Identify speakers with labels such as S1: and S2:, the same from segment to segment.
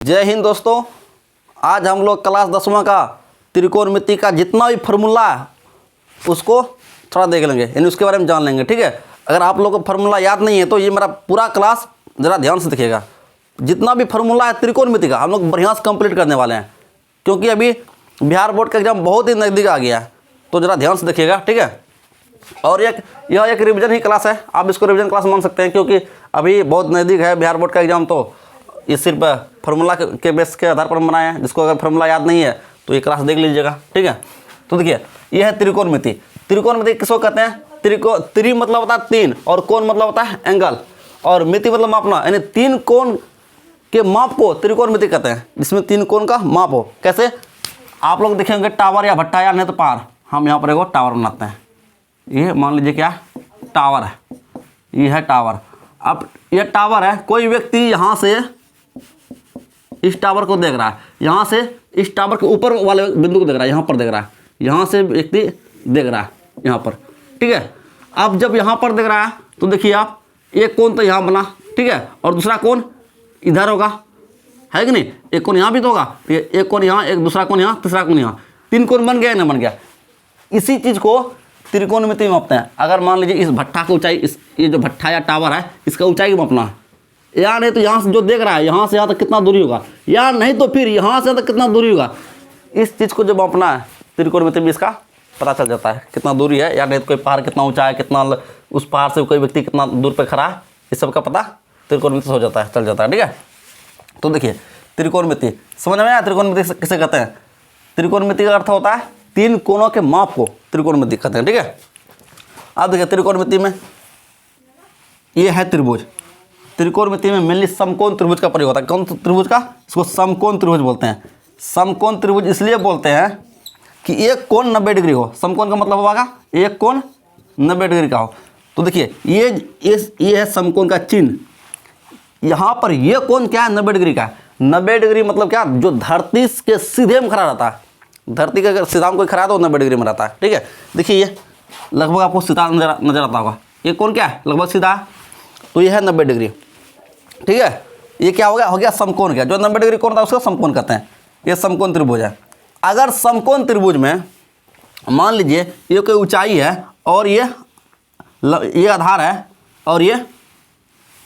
S1: जय हिंद दोस्तों, आज हम लोग क्लास 10वां का त्रिकोणमिति का जितना भी फार्मूला है उसको थोड़ा देख लेंगे, यानी उसके बारे में जान लेंगे। ठीक है, अगर आप लोगों को फार्मूला याद नहीं है तो ये मेरा पूरा क्लास ज़रा ध्यान से देखिएगा। जितना भी फार्मूला है त्रिकोणमिति का हम लोग बढ़िया से कंप्लीट करने वाले हैं, क्योंकि अभी बिहार बोर्ड का एग्ज़ाम बहुत ही नज़दीक आ गया है, तो ज़रा ध्यान से देखिएगा। ठीक है, और यह एक रिवीजन ही क्लास है, आप इसको रिवीजन क्लास मान सकते हैं, क्योंकि अभी बहुत नज़दीक है बिहार बोर्ड का एग्ज़ाम। तो ये सिर्फ फार्मूला के बेस के आधार पर बनाया है। जिसको अगर फार्मूला याद नहीं है तो ये क्लास देख लीजिएगा। ठीक है, तो देखिए ये है त्रिकोणमिति। त्रिकोणमिति किसको कहते हैं? त्रि मतलब होता है तीन, और कोण मतलब होता है एंगल, और मिति मतलब मापना, यानी तीन कोण के माप को त्रिकोणमिति कहते हैं, जिसमें तीन कोण का माप हो। कैसे? आप लोग देखेंगे टावर या भट्टा या नहीं तो पार, हम यहाँ पर एक टावर बनाते हैं। ये मान लीजिए क्या टावर है, ये है टावर। अब ये टावर है, कोई व्यक्ति यहाँ से इस टावर को देख रहा है, यहाँ से इस टावर के ऊपर वाले बिंदु को देख रहा है, यहाँ पर देख रहा है, यहाँ से व्यक्ति देख रहा है यहाँ पर। ठीक है, अब जब यहाँ पर देख रहा है तो देखिए आप, एक कोण तो यहाँ बना, ठीक है, और दूसरा कोण इधर होगा, है कि नहीं? एक कोण यहाँ भी तो होगा, एक कोण यहाँ, एक दूसरा कोण यहाँ, तीसरा कोण यहाँ, तीन कोण बन गया या नहीं बन गया? इसी चीज़ को त्रिकोणमिति में मापते हैं। अगर मान लीजिए इस भट्ठा की ऊंचाई, ये जो भट्ठा या टावर है इसका ऊंचाई मापना है, या नहीं तो यहाँ से जो देख रहा है यहाँ से यहाँ तक कितना दूरी होगा, या नहीं तो फिर यहाँ से यहाँ तक कितना दूरी होगा, इस चीज़ को जब मापना है त्रिकोणमिति में इसका पता चल जाता है कितना दूरी है, या नहीं तो कोई पहाड़ कितना ऊंचा है, कितना उस पहाड़ से कोई व्यक्ति कितना दूर पर खड़ा है, इस सब का पता त्रिकोणमिति से हो जाता है, चल जाता है। ठीक है, तो देखिए त्रिकोणमिति समझ में आया? त्रिकोणमिति किसे कहते हैं? त्रिकोणमिति का अर्थ होता है तीन कोणों के माप को त्रिकोणमिति कहते हैं। ठीक है, अब देखिए त्रिकोणमिति में ये है त्रिभुज। त्रिकोणमिति में मेनली समकोण त्रिभुज का प्रयोग होता है। कौन त्रिभुज का? इसको समकोण त्रिभुज बोलते हैं। समकोण त्रिभुज इसलिए बोलते हैं कि एक कोण 90 डिग्री हो। समकोण का मतलब होगा एक कोण 90 डिग्री का हो। तो देखिए ये है समकोण का चिन्ह। यहाँ पर ये कोण क्या है? 90 डिग्री का है। 90 डिग्री मतलब क्या? जो धरती के सीधे में खड़ा रहता है, धरती के अगर सीधा में कोई खड़ा है तो 90 डिग्री में रहता है। ठीक है, देखिए ये लगभग आपको सीधा नजर आता होगा। ये कोण क्या है? लगभग सीधा, तो ये है 90 डिग्री। ठीक है, ये क्या हो गया समकोण। क्या जो 90 डिग्री कोण था उसको समकोण कहते हैं। ये समकोण त्रिभुज है। अगर समकोण त्रिभुज में मान लीजिए ये कोई ऊंचाई है, और ये आधार है, और ये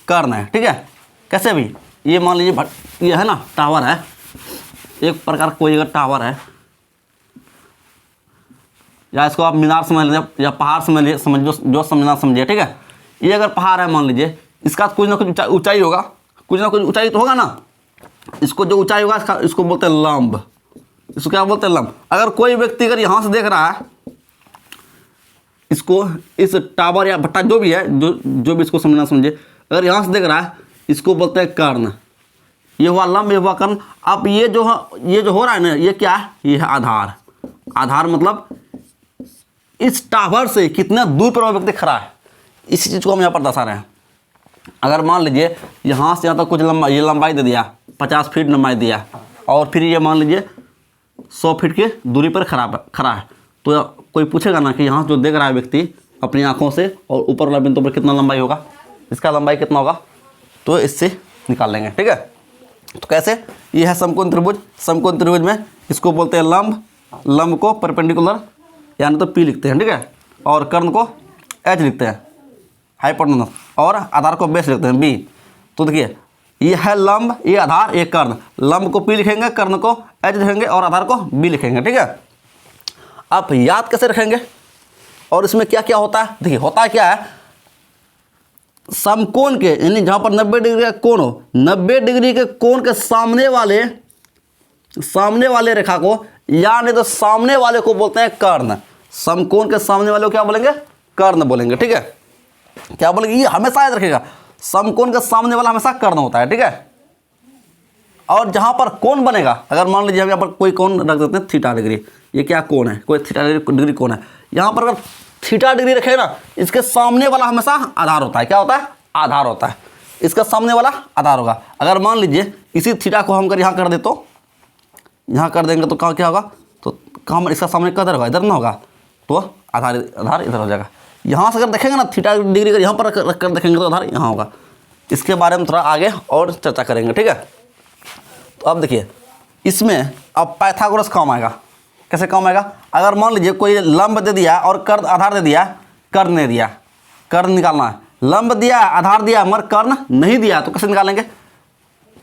S1: कर्ण है। ठीक है, कैसे भी ये मान लीजिए ये है ना टावर है, एक प्रकार कोई अगर टावर है, या इसको आप मीनार समझ लीजिए या पहाड़ समझ लीजिए, जो समझना समझिए। ठीक है, ये अगर पहाड़ है मान लीजिए, इसका कुछ ना कुछ ऊंचाई होगा, कुछ ना कुछ ऊंचाई तो होगा ना। इसको जो ऊंचाई होगा इसको बोलते हैं लंब। इसको क्या बोलते हैं? लंब। अगर कोई व्यक्ति अगर यहाँ से देख रहा है इसको, इस टावर या भट्टा जो भी है, जो भी इसको समझना समझिए, अगर यहाँ से देख रहा है इसको बोलते हैं कर्ण। ये हुआ लंब, ये हुआ कर्ण। अब ये जो हो रहा है ना, ये क्या है? ये है आधार। आधार मतलब इस टावर से कितना दूर पर व्यक्ति खड़ा है, इसी चीज़ को हम यहाँ पर दर्शा रहे हैं। अगर मान लीजिए यहाँ से यहाँ तक कुछ ये लंबाई दे दिया, 50 फीट लंबाई दिया, और फिर ये मान लीजिए 100 फीट की दूरी पर खड़ा है, तो कोई पूछेगा ना कि यहाँ जो देख रहा है व्यक्ति अपनी आँखों से, और ऊपर वाला बिंदु पर कितना लंबाई होगा, इसका लंबाई कितना होगा, तो इससे निकाल लेंगे। ठीक है, तो कैसे? ये है समकोण त्रिभुज। समकोण त्रिभुज में इसको बोलते हैं लंब। लंब को परपेंडिकुलर यानी तो P लिखते हैं। ठीक है, और कर्ण को H लिखते हैं, हाइपोटेनस, और आधार को बेस लिखते हैं B। तो देखिए ये है लंब, ये आधार, ये कर्ण। लंब को P लिखेंगे, कर्ण को H लिखेंगे, और आधार को B लिखेंगे। ठीक है, आप याद कैसे रखेंगे और इसमें क्या क्या होता है? देखिए होता क्या है, समकोण के यानी जहाँ पर 90 डिग्री का कोण हो, 90 डिग्री के कोण के सामने वाले रेखा को, या नहीं तो सामने वाले को बोलते हैं कर्ण। समकोण के सामने वाले को क्या बोलेंगे? कर्ण बोलेंगे। ठीक है, क्या बोलेंगे? ये हमेशा याद रखिएगा, समकोण के सामने वाला हमेशा कर्ण होता है। ठीक है, और जहां पर कोण बनेगा, अगर मान लीजिए हम यहाँ पर कोई कोण रख देते हैं थीटा डिग्री, ये क्या कोण है? कोई थीटा डिग्री कोण है। यहाँ पर अगर थीटा डिग्री रखे ना, इसके सामने वाला हमेशा आधार होता है। क्या होता है? आधार होता है। इसका सामने वाला आधार होगा। अगर मान लीजिए इसी थीटा को हम यहाँ कर दे, तो यहाँ कर देंगे तो क्या होगा? तो काम इसका सामने कदर होगा, इधर ना होगा, तो आधार इधर हो जाएगा। यहाँ से अगर देखेंगे ना थीटा डिग्री का, यहाँ पर रख कर देखेंगे तो आधार यहाँ होगा। इसके बारे में थोड़ा आगे और चर्चा करेंगे। ठीक है, तो अब देखिए इसमें अब पाइथागोरस काम आएगा। कैसे काम आएगा? अगर मान लीजिए कोई लंब दे दिया और कर्ण आधार दे दिया, कर्ण नहीं दिया, कर्ण निकालना है। लंब दिया आधार दिया मगर कर्ण नहीं दिया तो कैसे निकालेंगे?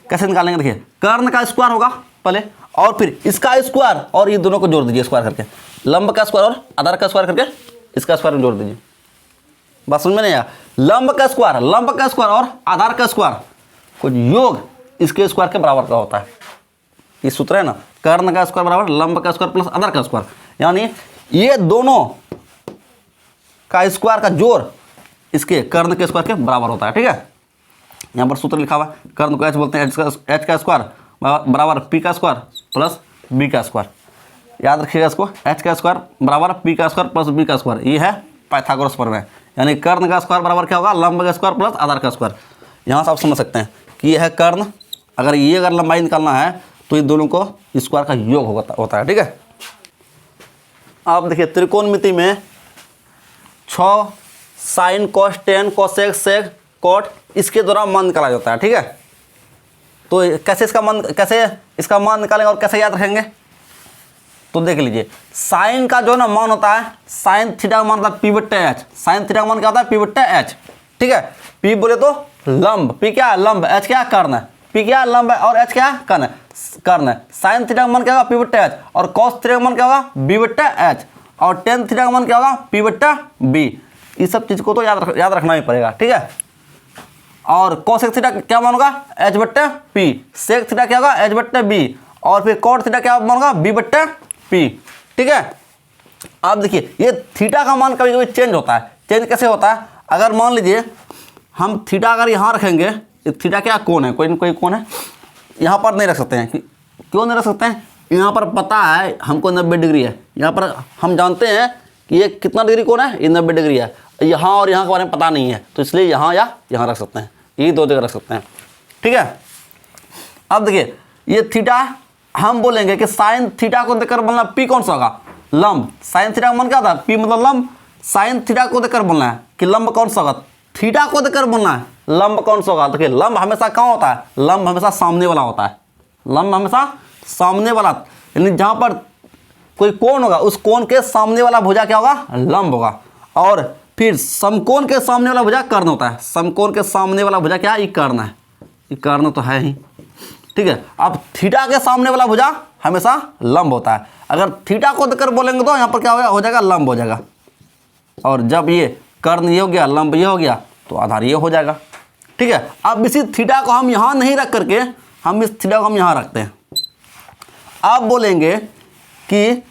S1: कैसे निकालेंगे? देखिए कर्ण का स्क्वायर होगा पहले और फिर इसका स्क्वायर और ये दोनों को जोड़ दीजिए स्क्वायर करके, लंब का स्क्वायर और आधार का स्क्वायर करके इसका स्क्वायर में जोड़ दीजिए। बात समझ में नहीं आया? लंब का स्क्वायर और आधार का स्क्वायर को योग इसके स्क्वायर के बराबर का होता है। ये सूत्र है ना, कर्ण का स्क्वायर बराबर लंब का स्क्वायर प्लस आधार का स्क्वायर, यानी ये दोनों का स्क्वायर का जोड़ इसके कर्ण के स्क्वायर के बराबर होता है। ठीक है, यहाँ पर सूत्र लिखा हुआ है, कर्ण को एच बोलते हैं, एच का स्क्वायर बराबर पी का स्क्वायर प्लस बी का स्क्वायर। याद रखिएगा इसको, एच का स्क्वायर बराबर पी का स्क्वायर प्लस बी का स्क्वायर। ये है पाइथागोरस प्रमेय, यानी कर्ण का स्क्वायर बराबर क्या होगा? लंब का स्क्वायर प्लस आधार का स्क्वायर। यहाँ से आप समझ सकते हैं कि यह है कर्ण, अगर लंबाई निकालना है तो ये दोनों को स्क्वायर का योग होता है। ठीक है, आप देखिए त्रिकोणमिति में 6 sine cos tan cosec sec cot इसके द्वारा मान निकाला जाता है। ठीक है, तो कैसे इसका मान निकालेंगे और कैसे याद रखेंगे? तो देख लीजिए, साइन का जो ना मान होता है, साइन थीटा का मान होता है पी बट्टे एच। साइन थीटा का मान क्या होता है? पी बट्टे एच। ठीक है, पी बोले तो लंब, पी क्या लंब, एच क्या कर्ण है, पी क्या लंब है और एच क्या कर्ण है। साइन थीटा का मान क्या होगा? पी बट्टे एच। और कॉस थीटा का मान क्या होगा? बी बट्टे एच। और टेन थीटा का मान क्या होगा? पी बट्टे बी। इस सब चीज़ को तो याद रखना ही पड़ेगा। ठीक है, और कोसेक थीटा क्या मान होगा? एच बट्टे पी। सेक थीटा क्या होगा? एच बट्टे बी। और फिर कॉट थीटा क्या मान होगा? बी बट्टे पी। ठीक है, अब देखिए ये थीटा का मान कभी कभी चेंज होता है। चेंज कैसे होता है? अगर मान लीजिए हम थीटा अगर यहाँ रखेंगे, थीटा क्या कोण है, कोई ना कोई कोण है, यहाँ पर नहीं रख सकते हैं। क्यों नहीं रख सकते हैं? यहाँ पर पता है हमको 90 डिग्री है, यहाँ पर हम जानते हैं कि ये कितना डिग्री कोण है, ये 90 डिग्री है। यहाँ और यहाँ के बारे में पता नहीं है, तो इसलिए यहाँ या यहाँ रख सकते हैं, ये दो जगह रख सकते हैं। ठीक है, अब देखिए ये थीटा हम बोलेंगे कि साइन थीटा को देखकर बोलना पी कौन सा होगा? लंब। साइन थीटा का मान क्या होता है? पी मतलब लंब। साइन थीटा को देखकर बोलना है कि लंब कौन सा होगा? थीटा को देखकर बोलना है लंब कौन सा होगा। देखिए लंब हमेशा कहाँ होता है? लंब हमेशा सामने वाला होता है। लंब हमेशा सामने वाला, यानी जहाँ पर कोई कोण होगा उस कोण के सामने वाला भुजा क्या होगा? लंब होगा। और फिर समकोण के सामने वाला भुजा कर्ण होता है। समकोण के सामने वाला भुजा क्या है? ये कर्ण है, ये कर्ण तो है ही। ठीक है, अब थीटा के सामने वाला भुजा हमेशा लंब होता है। अगर थीटा को देखकर बोलेंगे तो यहाँ पर क्या हो जाएगा? लंब हो जाएगा। और जब ये कर्ण ये हो गया, लंब ये हो गया, तो आधार ये हो जाएगा। ठीक है, अब इसी थीटा को हम यहाँ नहीं रख करके हम इस थीटा को हम यहाँ रखते हैं। अब बोलेंगे कि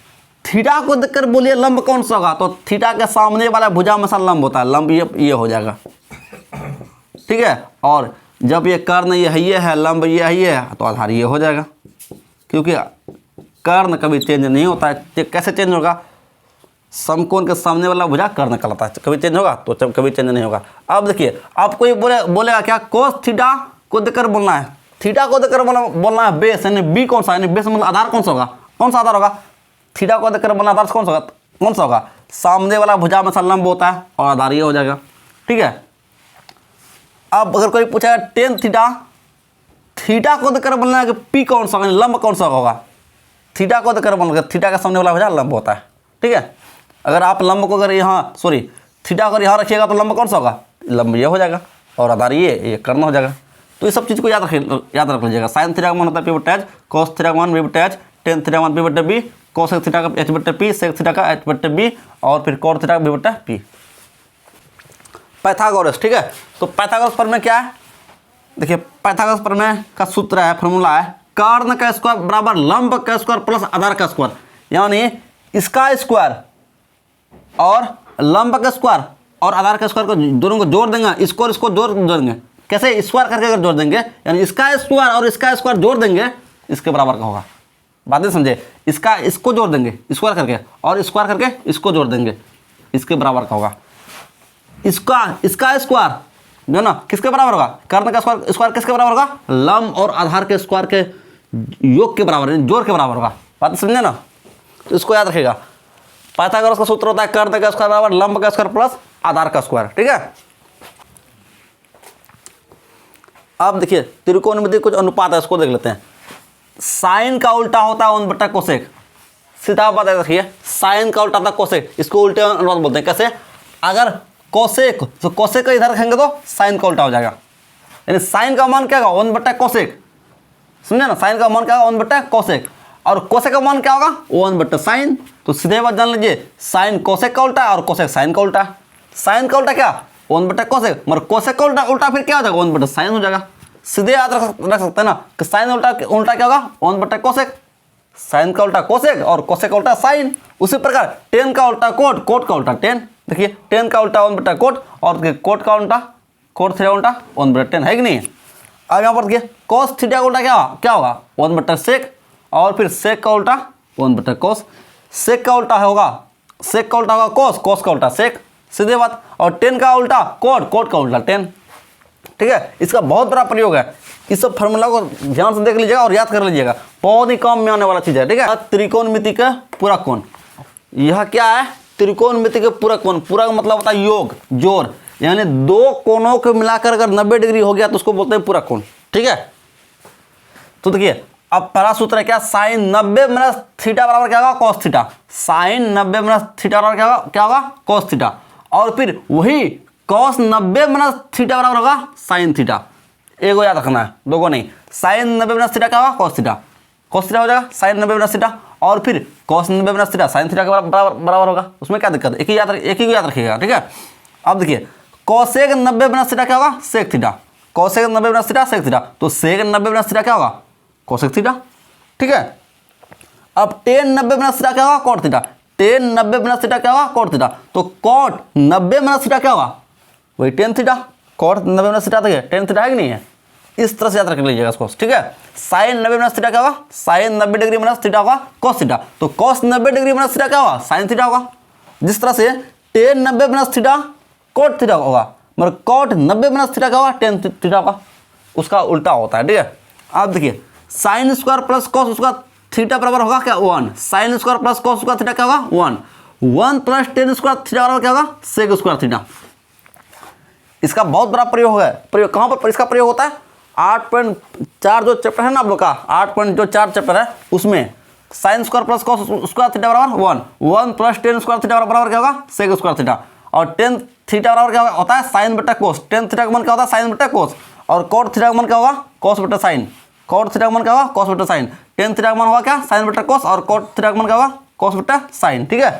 S1: थीटा को देखकर बोलिए लंब कौन सा होगा, तो थीटा के सामने वाला भुजा हमेशा लंब होता है, लंब ये हो जाएगा। ठीक है, और जब ये कर्ण ये है, लंब ये है, तो आधार ये हो जाएगा। क्योंकि कर्ण कभी चेंज नहीं होता है। कैसे चेंज होगा? समकोण के सामने वाला भुजा कर्ण कहलाता है। कभी चेंज होगा तो कभी चेंज नहीं होगा। अब देखिए, आप कोई बोलेगा क्या? कोस थीटा को देखकर बोलना है, थीटा को देखकर बोलना है बेस, यानी बी कौन सा, यानी बेस मतलब आधार कौन सा होगा? कौन सा आधार होगा? थीटा को देखकर बोलना आधार कौन सा होगा? सामने वाला भुजा में लंब होता है और आधार ये हो जाएगा। ठीक है, अब अगर कोई पूछेगा टेन थीटा, थीटा को देखकर बोलना है कि पी कौन सा, लंब कौन सा होगा? थीटा को देखकर बोलना, थीटा का सामने वाला भुजा लंब होता है। ठीक है, अगर आप लंब को अगर यहाँ थीटा को यहाँ रखिएगा तो लंब कौन सा होगा? लंब ये हो जाएगा और आधार ये कर्ण हो जाएगा। तो ये सब चीज़ को याद रख लीजिएगा। साइन थीटा का मान होता है पी बट्टे एच, कॉस थीटा का मान बी बट्टे एच, टेन थीटा का मान पी बट्टे बी, कोसेक थीटा का एच बट्टे पी, सेक थीटा का एच बट्टे बी, और फिर कॉट थीटा का बी बट्टे पी। पाइथागोरस। ठीक है, तो पाइथागोरस प्रमेय क्या है? देखिए पाइथागोरस प्रमेय का सूत्र है, फॉर्मूला है, कर्ण का स्क्वायर बराबर लंब का स्क्वायर प्लस आधार का स्क्वायर। यानी इसका स्क्वायर और लंब का स्क्वायर और आधार का स्क्वायर को दोनों को जोड़ देंगे, इसको और इसको जोड़ देंगे। कैसे? स्क्वायर करके अगर जोड़ देंगे, यानी इसका स्क्वायर और इसका स्क्वायर जोड़ देंगे, इसके बराबर का होगा। बात नहीं समझे? इसको जोड़ देंगे स्क्वायर करके और स्क्वायर करके इसको जोड़ देंगे, इसके बराबर का होगा। इसका स्क्वायर जो ना किसके बराबर होगा? कर्ण का स्क्वायर किसके बराबर होगा? लंब और आधार के स्क्वायर के योग के बराबर, जोड़ के बराबर होगा। बात समझे ना? तो इसको याद रखिएगा। पाइथागोरस का सूत्र होता है कर्ण का स्क्वायर बराबर लंब का स्क्वायर प्लस आधार का स्क्वायर। ठीक है, अब देखिए त्रिकोणमिति कुछ अनुपात है, इसको देख लेते हैं। साइन का उल्टा होता है 1 बटा कोसेक। सीधा बात है, देखिए साइन का उल्टा था कोसेक, इसको उल्टे अनुपात बोलते हैं। कैसे? अगर कोसेक तो कोसेक का इधर रखेंगे तो साइन का उल्टा हो जाएगा, यानी साइन का मान क्या होगा 1 बटा कोसेक, समझे ना? साइन का मान क्या होगा 1 बटा कोसेक, और कोसेक का मान क्या होगा 1 बटा साइन। तो सीधे बात जान लीजिए, साइन कोसेक का उल्टा और कोसेक साइन का उल्टा। साइन का उल्टा क्या 1 बटा कोसेक, मगर कोसेक का उल्टा उल्टा फिर क्या हो जाएगा 1 बटा साइन हो जाएगा। सीधे याद रख सकते हैं ना कि साइन उल्टा उल्टा क्या होगा 1 बटा कोसेक, साइन का उल्टा कोसेक और कोसेक का उल्टा साइन। उसी प्रकार टेन का उल्टा कोट, कोट का उल्टा टेन। देखिए टेन का उल्टा 1 बटा कोट और कोट का उल्टा कोट थीटा उल्टा 1 बटा टेन, है कि नहीं? अब यहाँ पर देखिए कोस थीटा का उल्टा क्या होगा 1 बटा सेक, और फिर सेक का उल्टा 1 बटा कोस। सेक का उल्टा होगा कोस, कोस का उल्टा सेक, सीधे बात। और टेन का उल्टा कोट, कोट का उल्टा टेन। ठीक है, इसका बहुत बड़ा प्रयोग है। इस सब फार्मूला को ध्यान से देख लीजिएगा और याद कर लीजिएगा, बहुत ही कम में आने वाला चीज है। ठीक है, त्रिकोणमिति का पूरक कोण, यह क्या है? त्रिकोणमिति का पूरक कोण। पूरक का मतलब होता है योग, जोड़, यानी दो कोणों को मिलाकर अगर 90 डिग्री हो गया तो उसको बोलते हैं पूरक कोण। ठीक है, तो देखिए अब पहला सूत्र है क्या? साइन 90 माइनस थीटा बराबर क्या होगा cos theta. Sine 90 minus theta बराबर क्या होगा कॉस थीटा, और फिर वही कॉस 90 माइनस थीटा बराबर होगा साइन थीटा। एक को याद रखना है, दो को नहीं। साइन 90 माइनस थीटा क्या होगा कॉस थीटा, कॉस थीटा हो जाएगा साइन 90 माइनस थीटा, और फिर cos 90 minus theta sine theta के बराबर होगा। उसमें क्या दिक्कत है? एक ही को याद रखिएगा। ठीक है, अब देखिए कोसेक 90 माइनस थीटा क्या होगा sec theta, cosec 90 minus theta sec theta, तो सेक 90 माइनस थीटा क्या होगा कोसेक थीटा। ठीक है, अब टेन 90 माइनस थीटा क्या होगा cot theta, tan 90 minus theta क्या होगा कॉट थीटा, तो कॉट 90 माइनस थीटा क्या होगा वही tan theta. Cot 90 minus theta देखिए टेन थीटा है कि नहीं है? इस तरह से याद रख लीजिएगा इसको। ठीक है, साइन 90 माइनस थीटा क्या होगा साइन 90 डिग्री माइनस थीटा होगा कॉस थीटा, तो कॉस 90 डिग्री माइनस थीटा क्या होगा साइन थीटा होगा। जिस तरह से tan 90 minus theta cot theta होगा, मगर कॉट 90 माइनस थीटा क्या होगा टेन थीटा होगा, उसका उल्टा होता है। ठीक है, अब देखिए साइन स्क्वायर प्लस कॉस उसका थीटा बराबर होगा क्या 1, साइन स्क्वायर प्लस कॉस उसका थीटा क्या होगा 1, 1 प्लस टेन स्क्वायर थीटा बराबर क्या होगा सेक स्क्वायर थीटा। इसका बहुत बड़ा प्रयोग है। प्रयोग कहाँ पर इसका प्रयोग होता है? 8.4 जो चैप्टर है ना आप लोग का, 8.4 चैप्टर है, उसमें sine square plus cos square theta बराबर 1, 1 प्लस टेन स्क्वायर थीटा बराबर क्या होगा सेक स्क्वायर थीटा, और टेन थीटा बराबर क्या होता है साइन बटा कोस। टेन थीटा का मान क्या होता है साइन बटा कोस, और कॉट थीटा का मान क्या होगा कॉस बटा साइन, कॉट थीटा का मान क्या होगा कॉस बटा साइन। टेन थीटा का मान होगा क्या साइन बटा कोस, और कॉट थीटा का मान क्या होगा कॉस बटा साइन। ठीक है,